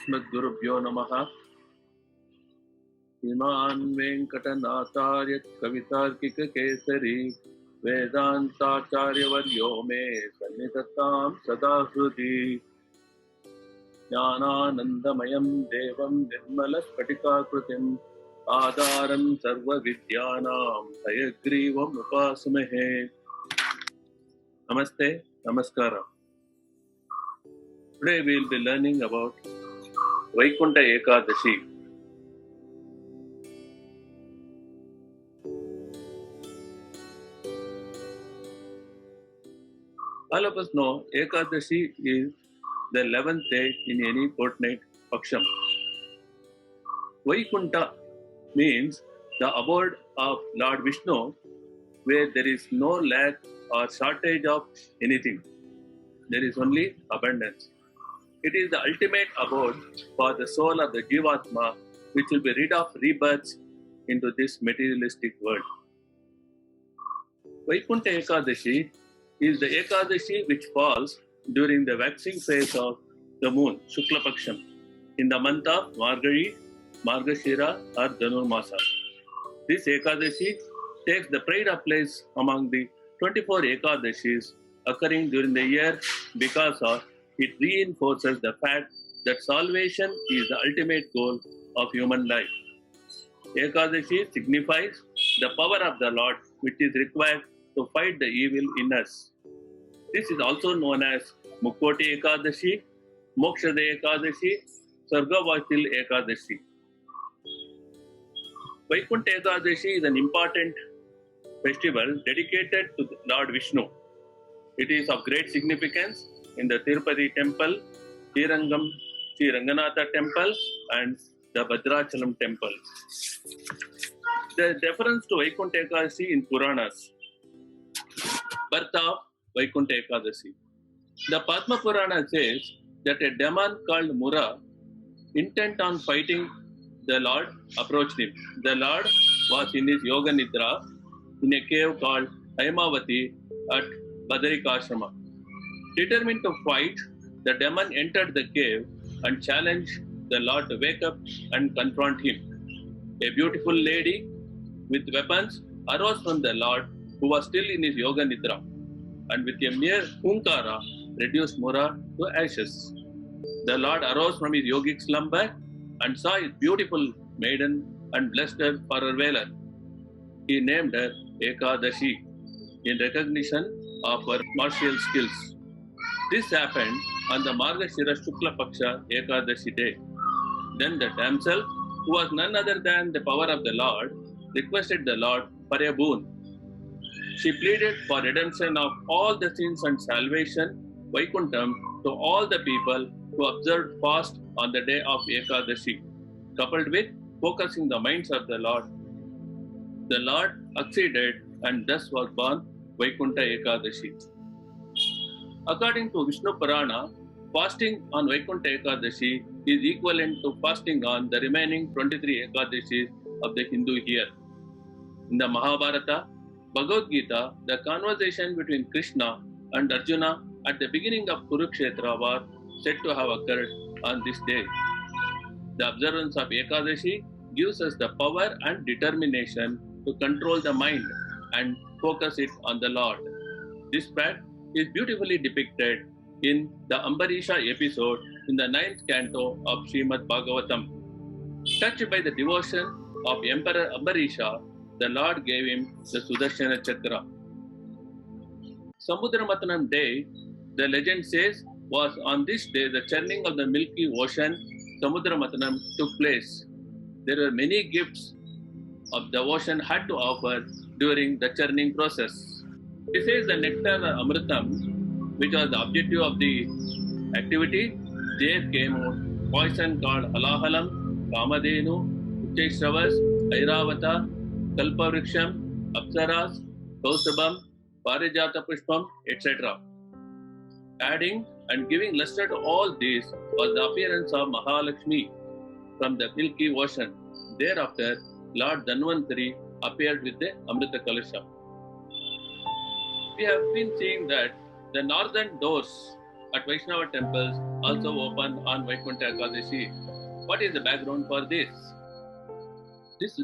अस्मद्गुरुभ्यो नमः। श्रीमान् वेङ्कटनाथार्य कवितार्किककेसरी वेदान्ताचार्यवर्यो मे सन्निधत्तां सदा हृदि। ज्ञानानन्दमयं देवं निर्मलस्फटिकाकृतिम् आधारं सर्वविद्यानां हयग्रीवम् उपास्महे। Namaste, Namaskara. Today we will be learning about Vaikunta Ekadashi. All of us know Ekadashi is the 11th day in any fortnight Paksham. Vaikunta means the abode of Lord Vishnu, where there is no lack or shortage of anything. There is only abundance. It is the ultimate abode for the soul of the Jivatma, which will be rid of rebirths into this materialistic world. Vaikunta Ekadashi is the Ekadashi which falls during the waxing phase of the moon, Shukla Paksham, in the month of Margari, Margashira or Dhanurmasa. This Ekadashi takes the pride of place among the 24 Ekadashis occurring during the year because of it reinforces the fact that salvation is the ultimate goal of human life. Ekadashi signifies the power of the Lord which is required to fight the evil in us. This is also known as Mukkoti Ekadashi, Mokshada Ekadashi, Sargavatil Ekadashi. Vaikunta Ekadashi is an important festival dedicated to Lord Vishnu. It is of great significance in the Tirupati temple, Srirangam, Sri Ranganatha temple and the Bhadrachalam temple. There is reference to Vaikunta Ekadashi in Puranas. Birth of Vaikunta Ekadashi. The Padma Purana says that a demon called Mura, intent on fighting the Lord, approached him. The Lord was in his Yoga Nidra in a cave called Haimavati at Badarikashrama. Determined to fight, the demon entered the cave and challenged the Lord to wake up and confront him. A beautiful lady with weapons arose from the Lord, who was still in his Yoga Nidra, and with a mere hunkara reduced Mura to ashes. The Lord arose from his yogic slumber and saw his beautiful maiden and blessed her for her valor. He named her Ekadashi in recognition of her martial skills. This happened on the Margashira Shukla Paksha Ekadashi day. Then the damsel, who was none other than the power of the Lord, requested the Lord for a boon. She pleaded for redemption of all the sins and salvation, Vaikuntham, to all the people who observed fast on the day of Ekadashi, coupled with focusing the minds of the Lord. The Lord acceded, and thus was born Vaikunta Ekadashi. According to Vishnu Purana, fasting on Vaikunta Ekadashi is equivalent to fasting on the remaining 23 Ekadashis of the Hindu year. In the Mahabharata, Bhagavad Gita, the conversation between Krishna and Arjuna at the beginning of Kurukshetra war said to have occurred on this day. The observance of Ekadashi gives us the power and determination to control the mind and focus it on the Lord. This fact is beautifully depicted in the Ambarisha episode in the 9th canto of Srimad Bhagavatam. Touched by the devotion of Emperor Ambarisha, the Lord gave him the Sudarshana Chakra. Samudramathanam day, the legend says, was on this day the churning of the Milky Ocean, Samudramathanam, took place. There were many gifts of the ocean had to offer during the churning process. This is the nectar Amritam, which was the objective of the activity. There came out poison called Halahalam, Kamadhenu, Ucheshravas, Airavata, Kalpavriksham, Apsaras, Kausabam, Parijata Pushpam, etc. Adding and giving luster to all these was the appearance of Mahalakshmi from the Milky Ocean. Thereafter, Lord Dhanvantari appeared with the Amrita Kalasha. We have been seeing that the northern doors at Vaishnava temples also open on Vaikunta Ekadashi. What is the background for this? This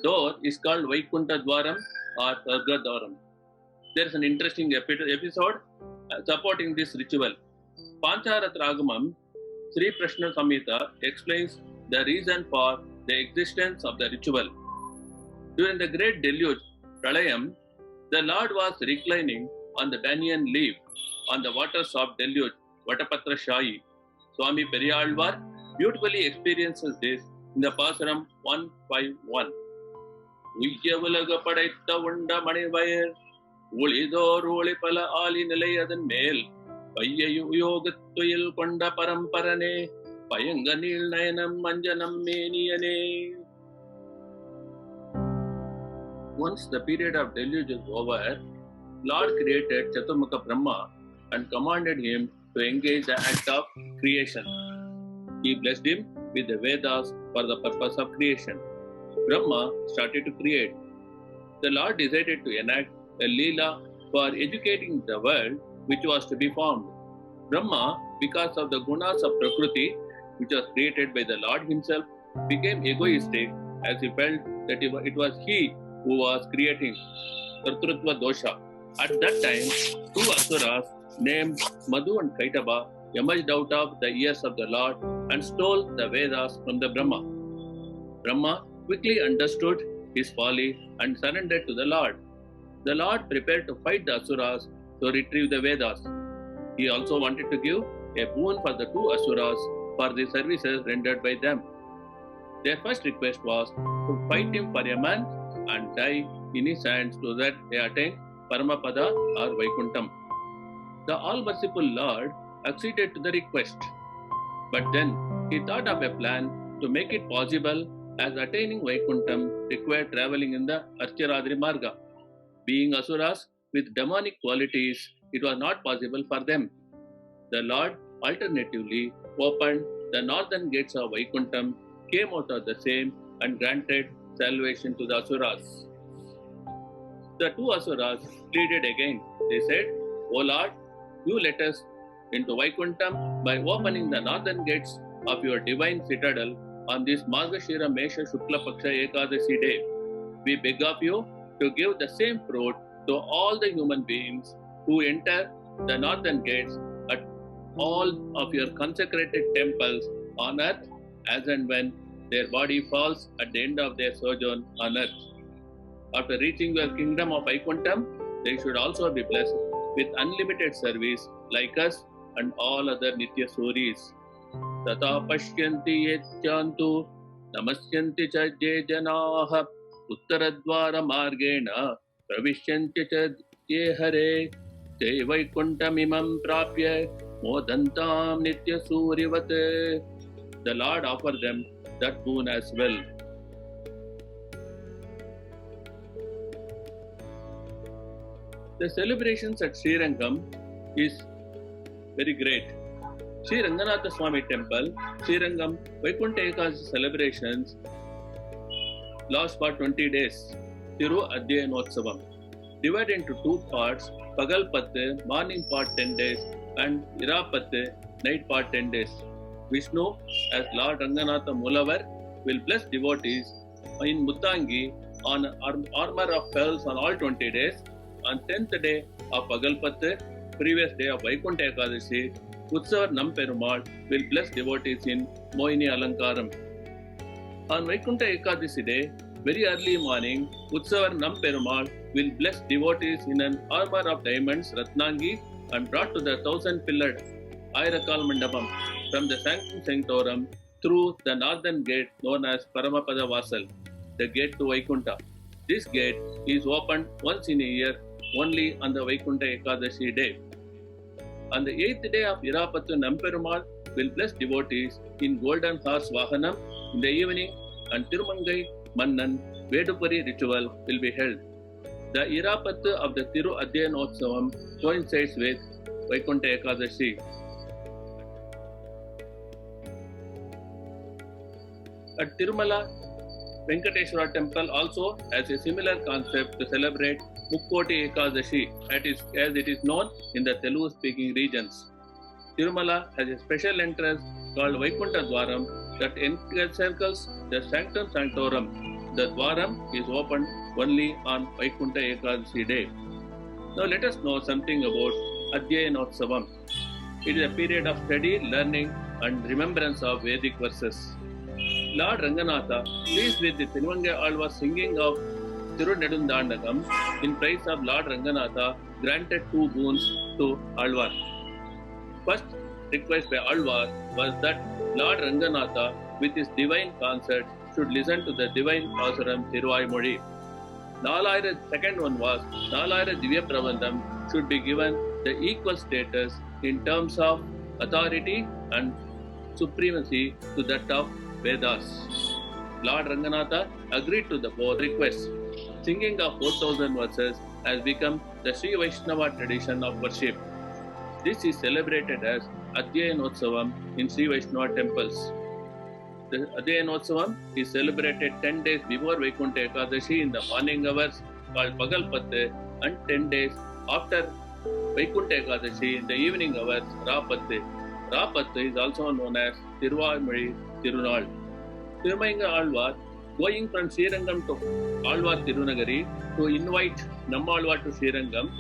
door is called Vaikunta Dwaram or Sarga Dwaram. There is an interesting episode supporting this ritual. Pancharath Ragamam, Sri Prashna Samhita explains the reason for the existence of the ritual. During the great deluge, Pralayam, the Lord was reclining on the banyan leaf on the waters of deluge, Vatapatra Shahi. Swami Periyalvar beautifully experiences this in the Pasaram 151. Uyyavulega padaitha unda manivayar, ulidor ulipala ali nilayadan mel, payyayu yogathuyil konda paramparane, payanganil nayanam manjanam meniyane. Once the period of deluge is over, Lord created Chaturmukha Brahma and commanded him to engage the act of creation. He blessed him with the Vedas for the purpose of creation. Brahma started to create. The Lord decided to enact a Leela for educating the world which was to be formed. Brahma, because of the gunas of Prakriti, which was created by the Lord himself, became egoistic as he felt that it was he who was creating Kartrutva dosha. At that time, two asuras named Madhu and Kaitaba emerged out of the ears of the Lord and stole the Vedas from the Brahma. Brahma quickly understood his folly and surrendered to the Lord. The Lord prepared to fight the asuras to retrieve the Vedas. He also wanted to give a boon for the two asuras for the services rendered by them. Their first request was to fight him for a month and die in his hands so that they attain Paramapada or Vaikuntham. The all-merciful Lord acceded to the request. But then he thought of a plan to make it possible, as attaining Vaikuntham required traveling in the Archaradri Marga. Being asuras with demonic qualities, it was not possible for them. The Lord alternatively opened the northern gates of Vaikuntham, came out of the same, and granted salvation to the asuras. The two asuras pleaded again. They said, O Lord, you let us into Vaikuntham by opening the northern gates of your divine citadel on this Margashira Mesha Shukla Paksha Ekadasi day. We beg of you to give the same fruit to all the human beings who enter the northern gates at all of your consecrated temples on earth as and when their body falls at the end of their sojourn on earth. After reaching your kingdom of Vaikuntham, they should also be blessed with unlimited service like us and all other Nitya Suris. Tata pashyanti yechantu namasyanti cha je janaha uttaradvara margena pravishyanti cha ye hare te Vaikuntham imam prapya modantam Nitya Surivat. The Lord offered them that boon as well. The celebrations at Srirangam is very great. Sri Ranganatha Swami Temple, Srirangam, Vaikunta Ekadasi celebrations last for 20 days. Thiru Adhyayanotsavam. Divided into two parts, Pagalpatte, morning part 10 days, and Irapatte, night part 10 days. Vishnu, as Lord Ranganatha Mulavar, will bless devotees in Muttangi on armor of pearls on all 20 days. On 10th day of Pagalpatte, previous day of Vaikunta Ekadasi, Utsavar Namperumal will bless devotees in Mohini Alankaram. On Vaikunta Ekadasi day, very early morning, Utsavar Namperumal will bless devotees in an armor of diamonds, Ratnangi, and brought to the 1,000-pillared Ayrakal Mandapam from the Sanctum Sanctorum through the northern gate known as Paramapada Vasal, the gate to Vaikunta. This gate is opened once in a year only on the Vaikunta Ekadashi day. On the 8th day of Irapattu, Namperumal will bless devotees in Golden Horse Vahanam in the evening, and Tirumangai Mannan Vedupari ritual will be held. The Irapattu of the Thiru Adhyayanotsavam coincides with Vaikunta Ekadashi. At Tirumala, Venkateshwara temple also has a similar concept to celebrate Mukkoti Ekadashi, as it is known in the Telugu-speaking regions. Tirumala has a special entrance called Vaikunta Dwaram that encircles the Sanctum Sanctorum. The Dwaram is opened only on Vaikunta Ekadasi day. Now let us know something about Adhyayanotsavam. It is a period of study, learning and remembrance of Vedic verses. Lord Ranganatha, pleased with the Tiruvangai Alvar singing of Tirunedundandagam in praise of Lord Ranganatha, granted two boons to Alvar. First request by Alvar was that Lord Ranganatha, with his divine concert, should listen to the divine Pasuram Thiruvaimozhi. Second one was Nalayira Divya Prabandham should be given the equal status in terms of authority and supremacy to that of Vedas. Lord Ranganatha agreed to the both requests. Singing of 4,000 verses has become the Sri Vaishnava tradition of worship. This is celebrated as Adhyayanotsavam in Sri Vaishnava temples. The Adhyayanotsavam is celebrated 10 days before Vaikunta Ekadashi in the morning hours called Pagalpatte and 10 days after Vaikunta Ekadashi in the evening hours Rapatte. Rapatte is also known as Thiruvaimozhi Tirunal. Tirumanga Alvar, going from Srirangam to Alvar Tirunagari to invite Nammalvar to Srirangam,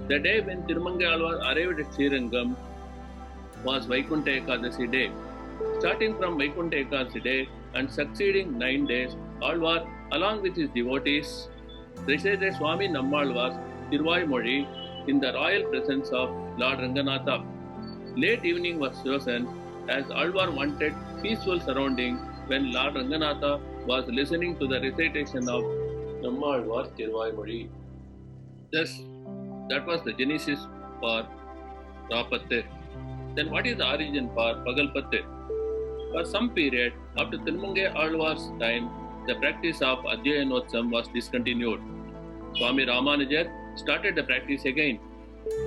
the day when Tirumanga Alvar arrived at Srirangam was Vaikunta Ekadasi day. Starting from Vaikunta Ekadasi day and succeeding 9 days, Alvar, along with his devotees, recited Swami Nammalvar's Thiruvaimozhi in the royal presence of Lord Ranganatha. Late evening was chosen as Alvar wanted peaceful surrounding when Lord Ranganatha was listening to the recitation of Nammalvar's Thiruvaimozhi. Thus, that was the genesis for Rapatte. Then what is the origin for Pagalpatte? For some period after Tirumangai Alvar's time, the practice of Adhyayanotsavam was discontinued. Swami Ramanujar started the practice again.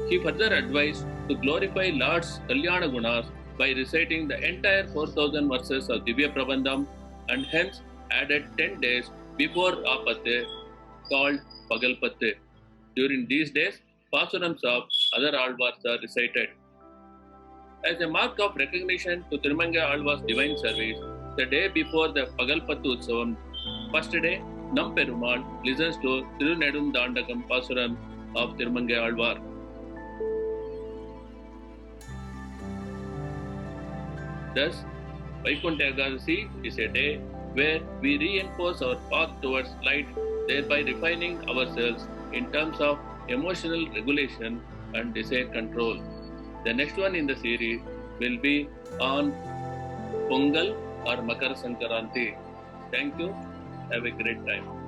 He further advised to glorify Lord's Kalyana Gunas by reciting the entire 4,000 verses of Divya Prabandham and hence added 10 days before Rapatte called Pagalpatte. During these days, Pasurams of other Alvars are recited. As a mark of recognition to Tirumangai Alvar's divine service, the day before the Pagalpattu Utsavam, first day, Namperumal listens to Tirunedundandagam Pasuram of Tirumangai Alvar. Thus, Vaikunta Ekadasi is a day where we reinforce our path towards light, thereby refining ourselves in terms of emotional regulation and desire control. The next one in the series will be on Pongal or Makar Sankranti. Thank you. Have a great time.